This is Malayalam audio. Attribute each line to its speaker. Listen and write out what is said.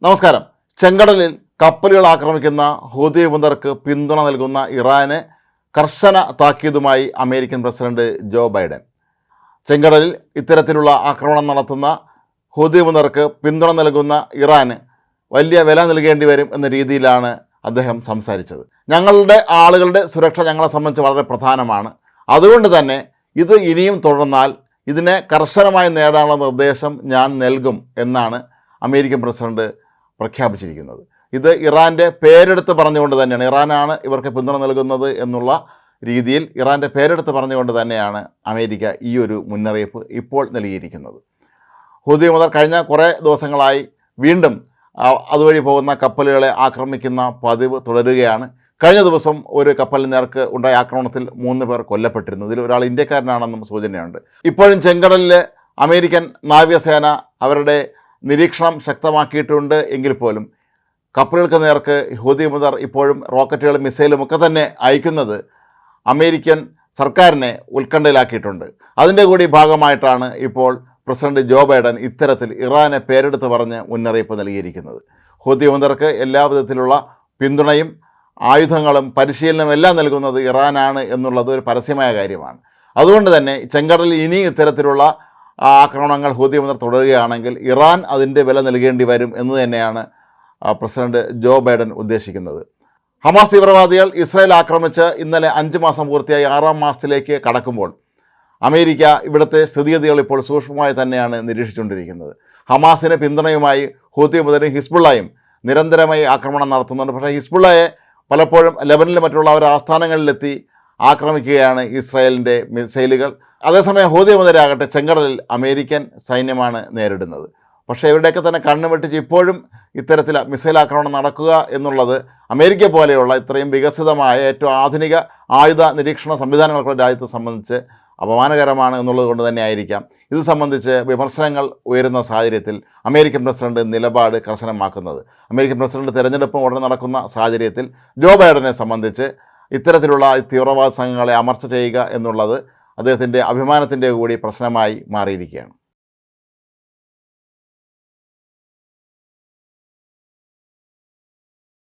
Speaker 1: നമസ്കാരം. ചെങ്കടലിൽ കപ്പലുകൾ ആക്രമിക്കുന്ന ഹൂതി വിമതർക്ക് പിന്തുണ നൽകുന്ന ഇറാന് കർശന താക്കീതുമായി അമേരിക്കൻ പ്രസിഡന്റ് ജോ ബൈഡൻ. ചെങ്കടലിൽ ഇത്തരത്തിലുള്ള ആക്രമണം നടത്തുന്ന ഹൂതി വിമതർക്ക് പിന്തുണ നൽകുന്ന ഇറാന് വലിയ വില നൽകേണ്ടി വരും എന്ന രീതിയിലാണ് അദ്ദേഹം സംസാരിച്ചത്. ഞങ്ങളുടെ ആളുകളുടെ സുരക്ഷ ഞങ്ങളെ സംബന്ധിച്ച് വളരെ പ്രധാനമാണ്. അതുകൊണ്ട് തന്നെ ഇത് ഇനിയും തുടർന്നാൽ ഇതിനെ കർശനമായി നേടാനുള്ള നിർദ്ദേശം ഞാൻ നൽകും എന്നാണ് അമേരിക്കൻ പ്രസിഡന്റ് പ്രഖ്യാപിച്ചിരിക്കുന്നത്. ഇത് ഇറാൻ്റെ പേരെടുത്ത് പറഞ്ഞുകൊണ്ട് തന്നെയാണ്, ഇറാനാണ് ഇവർക്ക് പിന്തുണ നൽകുന്നത് എന്നുള്ള രീതിയിൽ ഇറാൻ്റെ പേരെടുത്ത് പറഞ്ഞുകൊണ്ട് തന്നെയാണ് അമേരിക്ക ഈ ഒരു മുന്നറിയിപ്പ് ഇപ്പോൾ നൽകിയിരിക്കുന്നത്. ഹൂതി മുതൽ കഴിഞ്ഞ കുറേ ദിവസങ്ങളായി വീണ്ടും അതുവഴി പോകുന്ന കപ്പലുകളെ ആക്രമിക്കുന്ന പതിവ് തുടരുകയാണ്. കഴിഞ്ഞ ദിവസം ഒരു കപ്പലിന് നേർക്ക് ഉണ്ടായ ആക്രമണത്തിൽ 3 പേർ കൊല്ലപ്പെട്ടിരുന്നു. ഇതിൽ ഒരാൾ ഇന്ത്യക്കാരനാണെന്നും സൂചനയുണ്ട്. ഇപ്പോഴും ചെങ്കടലിൽ അമേരിക്കൻ നാവികസേന അവരുടെ നിരീക്ഷണം ശക്തമാക്കിയിട്ടുണ്ട് എങ്കിൽ പോലും കപ്പലുകൾക്ക് നേർക്ക് ഹൂതി വിമതർ ഇപ്പോഴും റോക്കറ്റുകളും മിസൈലും ഒക്കെ തന്നെ അയക്കുന്നത് അമേരിക്കൻ സർക്കാരിനെ ഉത്കണ്ഠയിലാക്കിയിട്ടുണ്ട്. അതിൻ്റെ കൂടി ഭാഗമായിട്ടാണ് ഇപ്പോൾ പ്രസിഡന്റ് ജോ ബൈഡൻ ഇത്തരത്തിൽ ഇറാനെ പേരെടുത്ത് പറഞ്ഞ് മുന്നറിയിപ്പ് നൽകിയിരിക്കുന്നത്. ഹൂതി വിമതർക്ക് എല്ലാവിധത്തിലുള്ള പിന്തുണയും ആയുധങ്ങളും പരിശീലനവും എല്ലാം നൽകുന്നത് ഇറാനാണ് എന്നുള്ളത് ഒരു പരസ്യമായ കാര്യമാണ്. അതുകൊണ്ട് തന്നെ ചെങ്കടലിൽ ഇനി ഇത്തരത്തിലുള്ള ആക്രമണങ്ങൾ ഹൂതി വിമതർ തുടരുകയാണെങ്കിൽ ഇറാൻ അതിൻ്റെ വില നൽകേണ്ടി വരും എന്ന് തന്നെയാണ് പ്രസിഡന്റ് ജോ ബൈഡൻ ഉദ്ദേശിക്കുന്നത്. ഹമാസ് തീവ്രവാദികൾ ഇസ്രായേൽ ആക്രമിച്ച് ഇന്നലെ 5 മാസം പൂർത്തിയായി 6ാം മാസത്തിലേക്ക് കടക്കുമ്പോൾ അമേരിക്ക ഇവിടുത്തെ സ്ഥിതിഗതികൾ ഇപ്പോൾ സൂക്ഷ്മമായി തന്നെയാണ് നിരീക്ഷിച്ചുകൊണ്ടിരിക്കുന്നത്. ഹമാസിന് പിന്തുണയുമായി ഹൂതി വിമതരും ഹിസ്ബുള്ളയും നിരന്തരമായി ആക്രമണം നടത്തുന്നുണ്ട്. പക്ഷേ ഹിസ്ബുള്ളയെ പലപ്പോഴും ലെബനനിലും മറ്റുള്ള അവരുടെ ആസ്ഥാനങ്ങളിലെത്തി ആക്രമിക്കുകയാണ് ഇസ്രായേലിൻ്റെ മിസൈലുകൾ. അതേസമയം ഹൂതി വിമതരാകട്ടെ ചെങ്കടലിൽ അമേരിക്കൻ സൈന്യമാണ് നേരിടുന്നത്. പക്ഷേ ഇവരുടെയൊക്കെ തന്നെ കണ്ണു വെട്ടിച്ച് ഇപ്പോഴും ഇത്തരത്തിൽ മിസൈൽ ആക്രമണം നടക്കുക എന്നുള്ളത് അമേരിക്ക പോലെയുള്ള ഇത്രയും വികസിതമായ ഏറ്റവും ആധുനിക ആയുധ നിരീക്ഷണ സംവിധാനങ്ങൾക്കുള്ള രാജ്യത്തെ സംബന്ധിച്ച് അപമാനകരമാണ് എന്നുള്ളത് കൊണ്ട് തന്നെ ആയിരിക്കാം ഇത് സംബന്ധിച്ച് വിമർശനങ്ങൾ ഉയരുന്ന സാഹചര്യത്തിൽ അമേരിക്കൻ പ്രസിഡന്റ് നിലപാട് കർശനമാക്കുന്നത്. അമേരിക്കൻ പ്രസിഡന്റ് തെരഞ്ഞെടുപ്പ് ഉടനെ നടക്കുന്ന സാഹചര്യത്തിൽ ജോ ബൈഡനെ സംബന്ധിച്ച് ഇത്തരത്തിലുള്ള തീവ്രവാദ സംഘങ്ങളെ അമർച്ച ചെയ്യുക എന്നുള്ളത് അദ്ദേഹത്തിൻ്റെ അഭിമാനത്തിൻ്റെ കൂടി പ്രശ്നമായി മാറിയിരിക്കുകയാണ്.